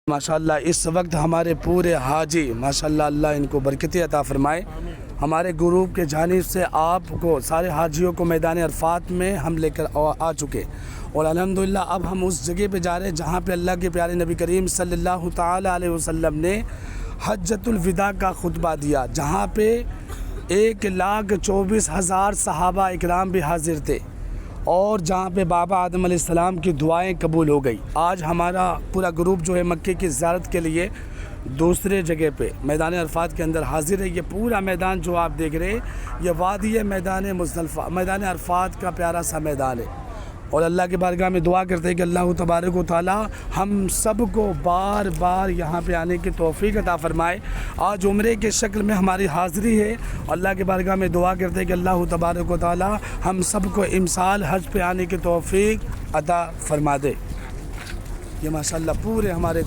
ماشاءاللہ اس وقت ہمارے پورے حاجی ماشاءاللہ اللہ ان کو برکتیں عطا فرمائے، ہمارے گروپ کے جانب سے آپ کو سارے حاجیوں کو میدان عرفات میں ہم لے کر آ چکے، اور الحمدللہ اب ہم اس جگہ پہ جا رہے ہیں جہاں پہ اللہ کے پیارے نبی کریم صلی اللہ تعالی علیہ وسلم نے حجۃ الوداع کا خطبہ دیا، جہاں پہ 1,24,000 صحابہ اکرام بھی حاضر تھے، اور جہاں پہ بابا آدم علیہ السلام کی دعائیں قبول ہو گئی۔ آج ہمارا پورا گروپ جو ہے مکے کی زیارت کے لیے دوسرے جگہ پہ میدان عرفات کے اندر حاضر ہے۔ یہ پورا میدان جو آپ دیکھ رہے ہیں یہ وادی میدان مزدلفہ، میدان عرفات کا پیارا سا میدان ہے، اور اللہ کے بارگاہ میں دعا کرتے ہیں کہ اللہ تبارک و تعالی ہم سب کو بار بار یہاں پہ آنے کی توفیق عطا فرمائے۔ آج عمرے کے شکل میں ہماری حاضری ہے، اللہ کے بارگاہ میں دعا کرتے ہیں کہ اللہ تبارک و تعالی ہم سب کو امسال حج پہ آنے کی توفیق عطا فرما دے۔ یہ ماشاءاللہ پورے ہمارے